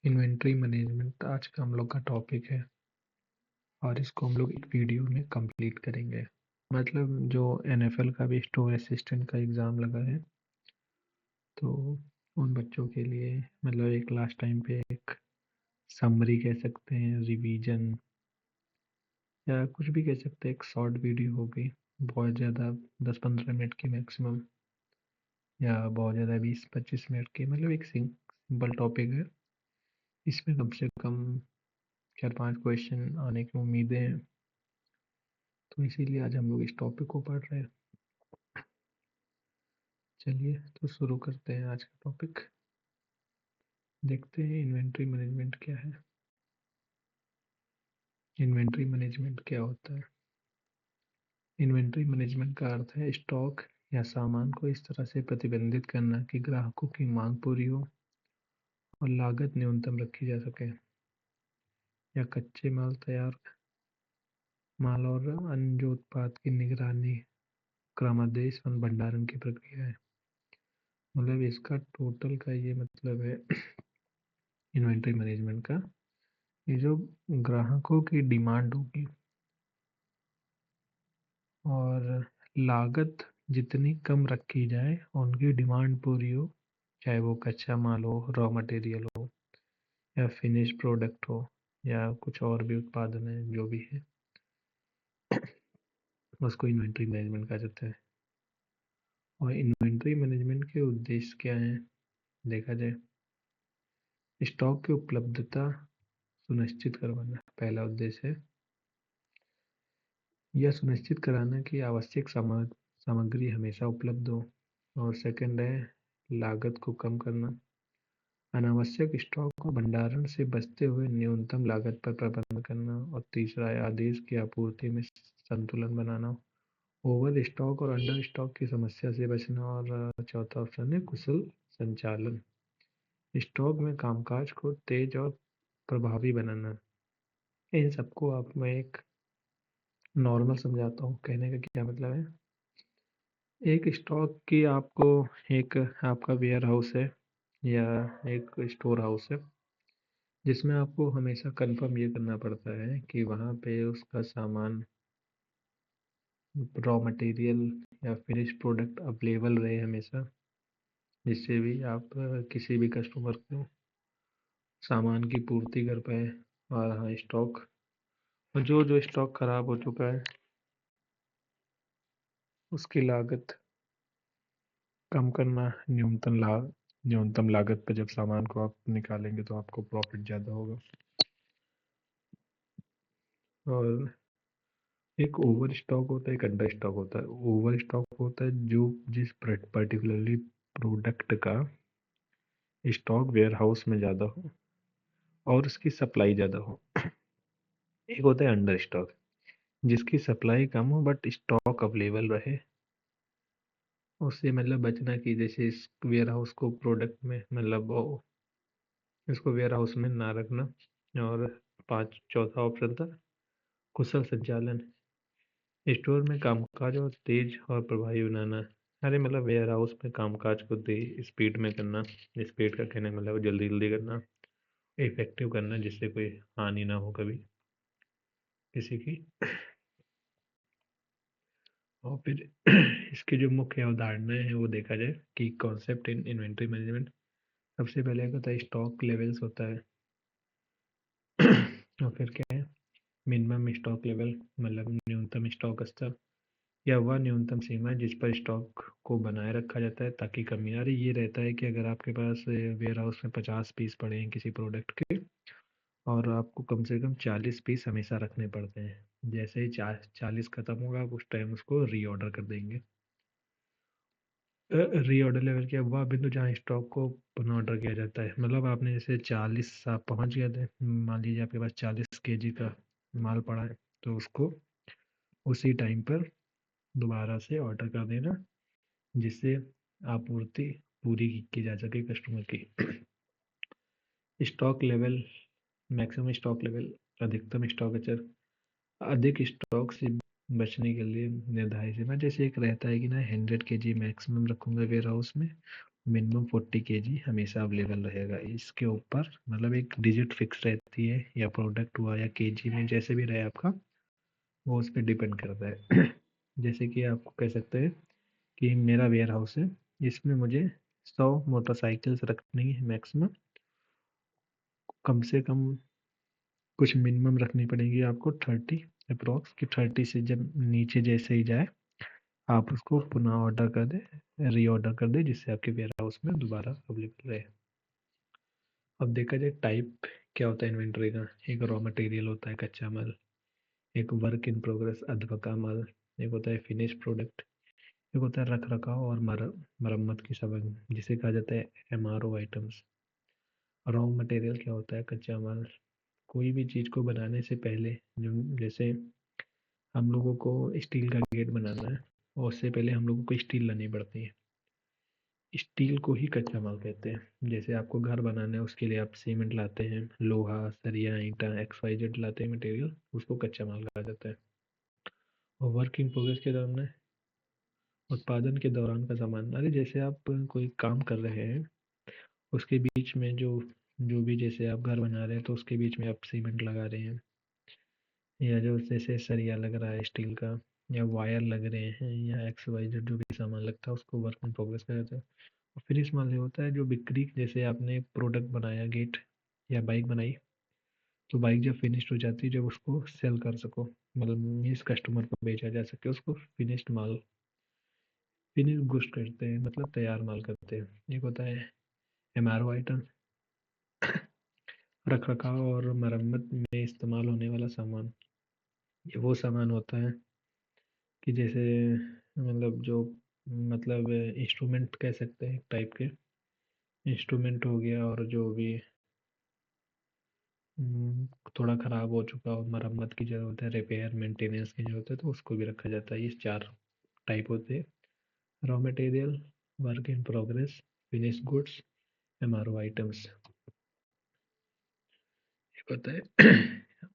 Inventory management आज का हम लोग का टॉपिक है और इसको हम लोग एक वीडियो में कंप्लीट करेंगे। मतलब जो एनएफएल का भी स्टोर असिस्टेंट का एग्ज़ाम लगा है, तो उन बच्चों के लिए मतलब एक लास्ट टाइम पे एक समरी कह सकते हैं, रिवीजन या कुछ भी कह सकते हैं, एक शॉर्ट वीडियो होगी। बहुत ज़्यादा 10-15 मिनट की मैक्सिमम, या बहुत ज़्यादा 20-25 मिनट की। मतलब एक सिंपल टॉपिक है, इसमें कम से कम 4-5 क्वेश्चन आने की उम्मीदें हैं। तो इसीलिए आज हम लोग इस टॉपिक को पढ़ रहे हैं। चलिए तो शुरू करते हैं आज का टॉपिक। देखते हैं इन्वेंट्री मैनेजमेंट क्या है। इन्वेंट्री मैनेजमेंट क्या होता है? इन्वेंट्री मैनेजमेंट का अर्थ है स्टॉक या सामान को इस तरह से प्रबंधित करना कि ग्राहकों की मांग पूरी हो और लागत न्यूनतम रखी जा सके, या कच्चे माल, तैयार माल और अन्य जो उत्पाद की निगरानी, क्रमादेश और भंडारण की प्रक्रिया है। मतलब इसका टोटल का ये मतलब है इन्वेंट्री मैनेजमेंट का, ये जो ग्राहकों की डिमांड होगी और लागत जितनी कम रखी जाए उनकी डिमांड पूरी हो, चाहे वो कच्चा माल हो, रॉ मटेरियल हो, या फिनिश प्रोडक्ट हो, या कुछ और भी उत्पादन है जो भी है, उसको इन्वेंट्री मैनेजमेंट कहा जाता है। और इन्वेंट्री मैनेजमेंट के उद्देश्य क्या हैं देखा जाए, स्टॉक की उपलब्धता सुनिश्चित करवाना पहला उद्देश्य है। यह सुनिश्चित कराना कि आवश्यक सामग्री हमेशा उपलब्ध हो। और सेकंड है लागत को कम करना, अनावश्यक स्टॉक और भंडारण से बचते हुए न्यूनतम लागत पर प्रबंधन करना। और तीसरा है आदेश की आपूर्ति में संतुलन बनाना, ओवर स्टॉक और अंडर स्टॉक की समस्या से बचना। और चौथा ऑप्शन है कुशल संचालन, स्टॉक में कामकाज को तेज और प्रभावी बनाना। इन सबको आप मैं एक नॉर्मल समझाता हूँ। कहने का क्या मतलब है, एक स्टॉक की आपको एक आपका वेयर हाउस है या एक स्टोर हाउस है, जिसमें आपको हमेशा कंफर्म ये करना पड़ता है कि वहाँ पे उसका सामान, रॉ मटेरियल या फिनिश प्रोडक्ट अवेलेबल रहे हमेशा, जिससे भी आप किसी भी कस्टमर को सामान की पूर्ति कर पाए। और हाँ, स्टॉक और जो जो स्टॉक खराब हो चुका है उसकी लागत कम करना। न्यूनतम लागत पर जब सामान को आप निकालेंगे तो आपको प्रॉफिट ज़्यादा होगा। और एक ओवर स्टॉक होता है, एक अंडर स्टॉक होता है। ओवर स्टॉक होता है जो जिस पर्टिकुलरली प्रोडक्ट का स्टॉक वेयर हाउस में ज़्यादा हो और उसकी सप्लाई ज़्यादा हो। एक होता है अंडर स्टॉक, जिसकी सप्लाई कम हो बट स्टॉक अवेलेबल रहे। उससे मतलब बचना कि जैसे इस वेयर हाउस को प्रोडक्ट में मतलब इसको वेयर हाउस में ना रखना। और चौथा ऑप्शन था कुशल संचालन, स्टोर में कामकाज और तेज और प्रभावी बनाना। अरे मतलब वेयर हाउस में कामकाज को तेज स्पीड में करना। स्पीड का कहने का मतलब जल्दी जल्दी करना, इफेक्टिव करना, जिससे कोई हानि ना हो कभी किसी की। और फिर इसकी जो मुख्य अवधारणाएं हैं वो देखा जाए कि कॉन्सेप्ट इन इन्वेंट्री मैनेजमेंट। सबसे पहले होता है स्टॉक लेवल्स होता है। और फिर क्या है, मिनिमम स्टॉक लेवल, मतलब न्यूनतम स्टॉक स्तर, या वह न्यूनतम सीमा है जिस पर स्टॉक को बनाए रखा जाता है ताकि कमी आ रही। ये रहता है कि अगर आपके पास वेयर हाउस में 50 पीस पड़े हैं किसी प्रोडक्ट के, और आपको कम से कम 40 पीस हमेशा रखने पड़ते हैं। जैसे ही 40 खत्म होगा आप उस टाइम उसको रीऑर्डर कर देंगे। रीऑर्डर लेवल क्या, वह बिंदु जहाँ स्टॉक को पुनः ऑर्डर किया जाता है। मतलब आपने जैसे 40 आप पहुँच गए थे, मान लीजिए आपके पास 40 केजी का माल पड़ा है, तो उसको उसी टाइम पर दोबारा से ऑर्डर कर देना, जिससे आपूर्ति पूरी की जा सके कस्टमर की। Stock level, maximum stock level, अधिकतम स्टॉक अचर, अधिक स्टॉक से बचने के लिए निर्धारित सीमा। जैसे एक रहता है कि ना 100 केजी मैक्सिमम रखूंगा वेयर हाउस में, मिनिमम 40 केजी हमेशा अवेलेबल रहेगा। इसके ऊपर मतलब एक डिजिट फिक्स रहती है, या प्रोडक्ट हुआ या केजी में जैसे भी रहे आपका, वो उस पे डिपेंड करता है। जैसे कि आपको कह सकते हैं कि मेरा वेयर हाउस है, इसमें मुझे 100 मोटरसाइकिल्स रखनी है मैक्सिमम। कम से कम कुछ मिनिमम रखनी पड़ेगी आपको 30 अप्रॉक्स, कि 30 से जब नीचे जैसे ही जाए आप उसको पुनः ऑर्डर कर दें, रीऑर्डर कर दें, जिससे आपके वेयर हाउस में दोबारा अवेलेबल रहे। अब देखा जाए टाइप क्या होता है इन्वेंट्री का। एक रॉ मटेरियल होता है कच्चा माल, एक वर्क इन प्रोग्रेस अधवा का माल, एक होता है फिनिश प्रोडक्ट, एक होता है रख रखाव और मरम्मत की सामग्री, जिसे कहा जाता है MRO आइटम्स। रॉ मटेरियल क्या होता है? कच्चा माल। कोई भी चीज़ को बनाने से पहले, जो जैसे हम लोगों को स्टील का गेट बनाना है, और उससे पहले हम लोगों को स्टील लानी पड़ती है। स्टील को ही कच्चा माल कहते हैं। जैसे आपको घर बनाना है, उसके लिए आप सीमेंट लाते हैं, लोहा, सरिया, ईंटा, XYZ लाते हैं मटेरियल, उसको कच्चा माल कहा जाता है। और वर्क इन प्रोग्रेस के दौरान में उत्पादन के दौरान का सामान, अरे जैसे आप कोई काम कर रहे हैं, उसके बीच में जो जो भी, जैसे आप घर बना रहे हैं तो उसके बीच में आप सीमेंट लगा रहे हैं, या जो जैसे सरिया लग रहा है स्टील का, या वायर लग रहे हैं, या XYZ जो भी सामान लगता है, उसको वर्क इन प्रोग्रेस कहा जाता है। और फिनिश माल ये होता है जो बिक्री, जैसे आपने प्रोडक्ट बनाया, गेट या बाइक बनाई, तो बाइक जब फिनिश्ड हो जाती है, जब उसको सेल कर सको, मतलब इस कस्टमर को बेचा जा सके, उसको फिनिश्ड माल, फिनिश गुड्स करते हैं, मतलब तैयार माल करते हैं। एक होता है MRO आइटम, रख रखाव और मरम्मत में इस्तेमाल होने वाला सामान। ये वो सामान होता है कि जैसे मतलब जो, मतलब इंस्ट्रूमेंट कह सकते हैं, एक टाइप के इंस्ट्रूमेंट हो गया, और जो भी थोड़ा ख़राब हो चुका हो, मरम्मत की ज़रूरत है, रिपेयर मेंटेनेंस की ज़रूरत है, तो उसको भी रखा जाता है। ये 4 टाइप होते हैं: raw material, work in progress, finish goods, MRO items. एक होता है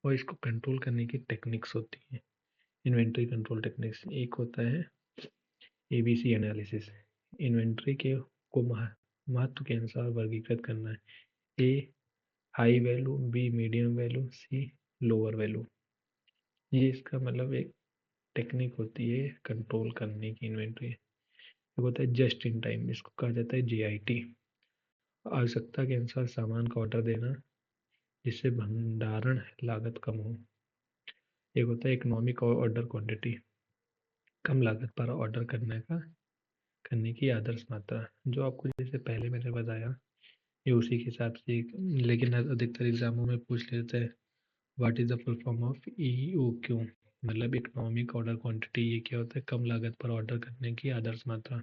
और इसको कंट्रोल करने की टेक्निक्स होती हैं, इन्वेंट्री कंट्रोल टेक्निक्स। एक होता है ABC एनालिसिस, इन्वेंट्री के को महत्व के अनुसार वर्गीकृत करना है। A high value, B medium value, C lower value. ये इसका मतलब एक टेक्निक होती है कंट्रोल करने की इन्वेंट्री। एक होता है जस्ट इन टाइम, इसको कहा जाता है JIT, आवश्यकता के अनुसार सामान का ऑर्डर देना, जिससे भंडारण लागत कम हो। एक होता है इकोनॉमिक ऑर्डर क्वांटिटी, कम लागत पर ऑर्डर करने की आदर्श मात्रा। जो आपको जैसे पहले मैंने बताया, ये उसी के हिसाब से लेकिन अधिकतर एग्जामों में पूछ लेते हैं what is the full form of EOQ, मतलब इकोनॉमिक ऑर्डर क्वांटिटी। ये क्या होता है? कम लागत पर ऑर्डर करने की आदर्श मात्रा।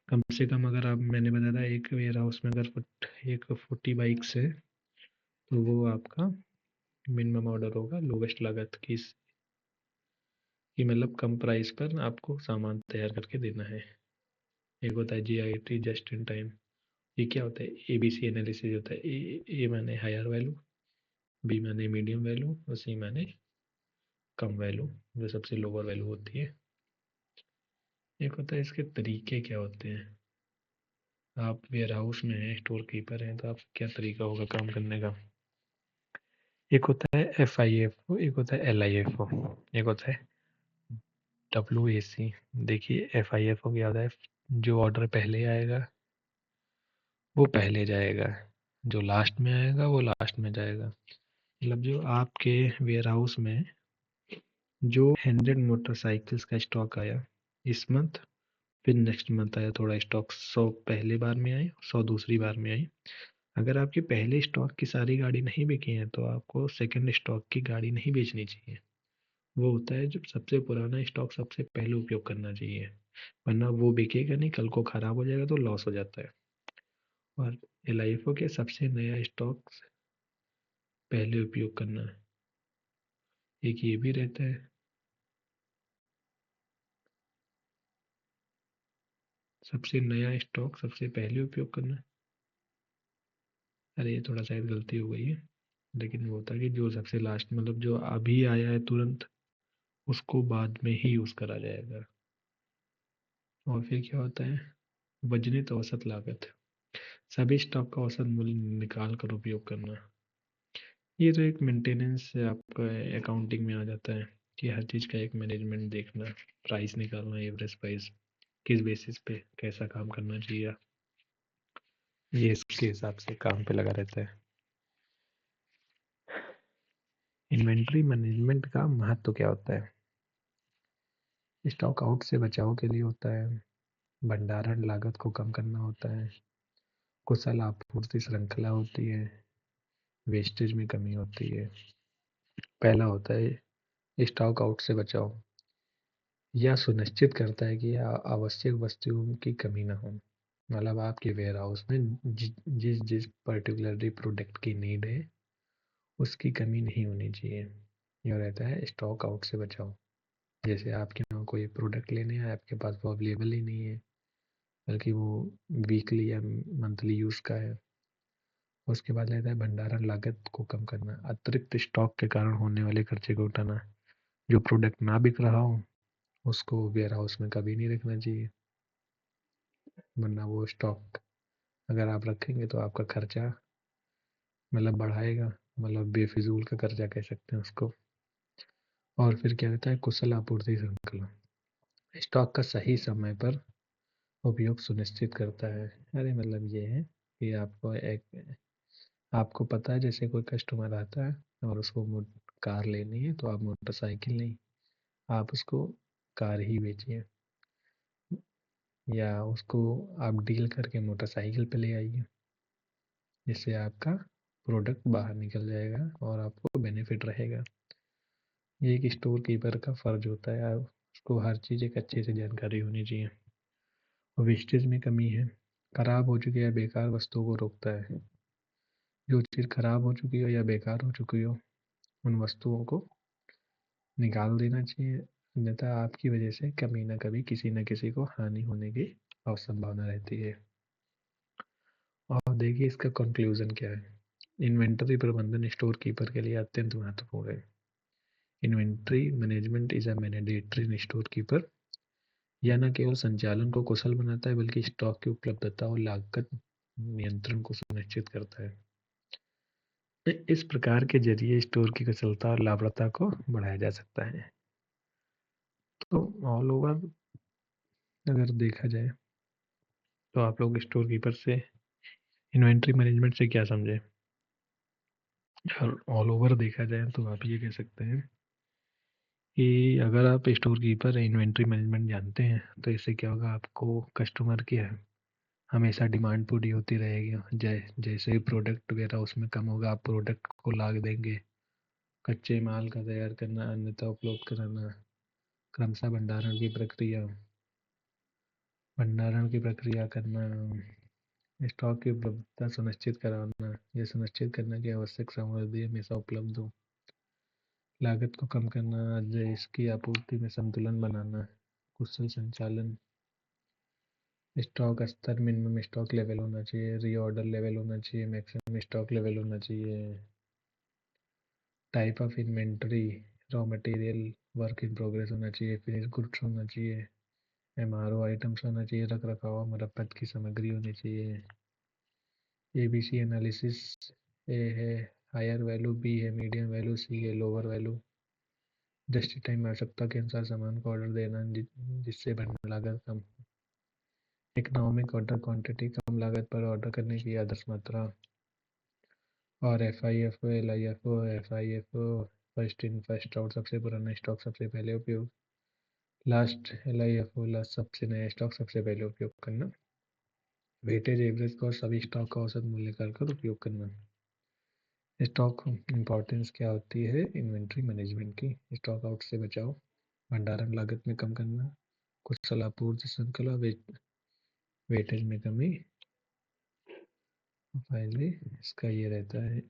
कम से कम अगर आप, मैंने बताया था, एक वेयर हाउस में अगर एक 40 बाइक्स है, तो वो आपका मिनिमम ऑर्डर होगा लोवेस्ट लागत की, कि मतलब कम प्राइस पर आपको सामान तैयार करके देना है। एक होता है JIT जस्ट इन टाइम। ये क्या होता है? ABC एनालिसिस होता है। ए माने हायर वैल्यू, B माने मीडियम वैल्यू, और C माने कम वैल्यू, जो सबसे लोअर वैल्यू होती है। एक होता है इसके तरीके क्या होते हैं। आप वेयर हाउस में हैं, स्टोर कीपर हैं, तो आप क्या तरीका होगा काम करने का। एक होता है FIFO, एक होता है LIFO, एक होता है WAC। देखिए FIFO क्या होता है? जो ऑर्डर पहले आएगा वो पहले जाएगा, जो लास्ट में आएगा वो लास्ट में जाएगा। मतलब जो आपके वेयर हाउस में जो 100 मोटरसाइकिल्स का स्टॉक आया इस मंथ, फिर नेक्स्ट मंथ आया थोड़ा स्टॉक, 100 पहले बार में आई, 100 दूसरी बार में आई। अगर आपके पहले स्टॉक की सारी गाड़ी नहीं बिकी है, तो आपको सेकंड स्टॉक की गाड़ी नहीं बेचनी चाहिए। वो होता है जब सबसे पुराना स्टॉक सबसे पहले उपयोग करना चाहिए, वरना वो बिकेगा नहीं, कल को ख़राब हो जाएगा तो लॉस हो जाता है। और LIFO के सबसे नया स्टॉक पहले उपयोग करना है, एक ये भी रहता है। सबसे नया स्टॉक सबसे पहले उपयोग करना। अरे ये थोड़ा शायद गलती हो गई है, लेकिन वो होता है कि जो सबसे लास्ट, मतलब जो अभी आया है तुरंत, उसको बाद में ही यूज़ करा जाएगा। और फिर क्या होता है? वजनित औसत लागत। सभी स्टॉक का औसत मूल्य निकाल कर उपयोग करना। ये तो एक मेंटेनेंस से आपका अकाउंटिंग में आ जाता है कि हर चीज़ का एक मैनेजमेंट देखना, प्राइस निकालना, एवरेज प्राइस किस बेसिस पे कैसा काम करना चाहिए, ये इसके हिसाब से काम पे लगा रहता है। इन्वेंट्री मैनेजमेंट का महत्व क्या होता है? स्टॉक आउट से बचाव के लिए होता है, भंडारण लागत को कम करना होता है, कुशल आपूर्ति श्रृंखला होती है, वेस्टेज में कमी होती है। पहला होता है स्टॉक आउट से बचाव। यह सुनिश्चित करता है कि आवश्यक वस्तुओं की कमी ना हो। मतलब आपके वेयर हाउस में जिस जिस पर्टिकुलरली प्रोडक्ट की नीड है उसकी कमी नहीं होनी चाहिए। यह रहता है स्टॉक आउट से बचाओ। जैसे आपके यहाँ कोई प्रोडक्ट लेने आए, आपके पास वो अवेलेबल ही नहीं है, बल्कि वो वीकली या मंथली यूज़ का है। उसके बाद रहता है भंडारण लागत को कम करना, अतिरिक्त स्टॉक के कारण होने वाले खर्चे को उठाना। जो प्रोडक्ट ना बिक रहा हो उसको वेयर हाउस में कभी नहीं रखना चाहिए, वरना वो स्टॉक अगर आप रखेंगे तो आपका खर्चा मतलब बढ़ाएगा, मतलब बेफिजूल का खर्चा कह सकते हैं उसको। और फिर क्या रहता है कुशल आपूर्ति श्रृंखला, स्टॉक का सही समय पर उपयोग सुनिश्चित करता है। अरे मतलब ये है कि आपको पता है जैसे कोई कस्टमर आता है और उसको कार लेनी है तो आप मोटरसाइकिल नहीं, आप उसको कार ही बेचिए, या उसको आप डील करके मोटरसाइकिल पे ले आइए, जिससे आपका प्रोडक्ट बाहर निकल जाएगा और आपको बेनिफिट रहेगा। ये एक स्टोर कीपर का फर्ज होता है, आप उसको हर चीज़ एक अच्छे से जानकारी होनी चाहिए। और वेस्टेज में कमी है, खराब हो चुकी या बेकार वस्तुओं को रोकता है। जो चीज़ खराब हो चुकी हो या बेकार हो चुकी हो उन वस्तुओं को निकाल देना चाहिए, अन्यथा आपकी वजह से कभी ना कभी किसी न किसी को हानि होने की और संभावना रहती है। और देखिए इसका कंक्लूजन क्या है। इन्वेंटरी प्रबंधन स्टोर कीपर के लिए अत्यंत महत्वपूर्ण है। Inventory management is a mandatory in store keeper. यह न केवल संचालन को कुशल बनाता है बल्कि स्टॉक की उपलब्धता और लागत नियंत्रण को सुनिश्चित करता है। इस प्रकार के जरिए स्टोर की कुशलता और लाभप्रदता को बढ़ाया जा सकता है। तो ऑल ओवर अगर देखा जाए तो आप लोग स्टोर कीपर से इन्वेंट्री मैनेजमेंट से क्या समझे? ऑल ओवर देखा जाए तो आप ये कह सकते हैं कि अगर आप स्टोर कीपर इन्वेंट्री मैनेजमेंट जानते हैं तो इससे क्या होगा, आपको कस्टमर की हमेशा डिमांड पूरी होती रहेगी। जैसे ही प्रोडक्ट वगैरह उसमें कम होगा आप प्रोडक्ट को लाग देंगे। कच्चे माल का तैयार करना, अन्यथा उपलब्ध कराना, क्रमशः भंडारण की प्रक्रिया करना, स्टॉक की उपलब्धता सुनिश्चित कराना, यह सुनिश्चित करना कि आवश्यक सामग्री हमेशा उपलब्ध हो, लागत को कम करना, इसकी आपूर्ति में संतुलन बनाना, कुशल संचालन, स्टॉक स्तर मिनिमम स्टॉक लेवल होना चाहिए, रीऑर्डर लेवल होना चाहिए, मैक्सिमम स्टॉक लेवल होना चाहिए, type of inventory, raw material, work in progress होना चाहिए, फिनिश गुड्स होना चाहिए, एमआरओ आइटम्स होना चाहिए, रख रखाव मरम्मत की सामग्री होनी चाहिए, एबीसी एनालिसिस, ए है हायर वैल्यू, बी है मीडियम वैल्यू, सी है लोअर वैल्यू, जस्ट टाइम आवश्यकता के अनुसार सामान को ऑर्डर देना जिससे भंडारण लागत कम, इकोनॉमिक ऑर्डर क्वांटिटी, कम लागत पर ऑर्डर करने की आदर्श मात्रा, और FIFO LIFO FIFO first in first out, सबसे पुराना स्टॉक सबसे पहले उपयोग, लास्ट LIFO लास्ट सबसे नया स्टॉक सबसे पहले उपयोग करना, वेटेज एवरेज कॉस्ट सभी स्टॉक का औसत मूल्य कर उपयोग करना। स्टॉक इंपॉर्टेंस क्या होती है इन्वेंट्री मैनेजमेंट की? स्टॉक आउट से बचाओ, भंडारण लागत में कम करना, कुशल आपूर्ति श्रृंखला, वेटेज में कमी। फाइनली इसका ये रहता है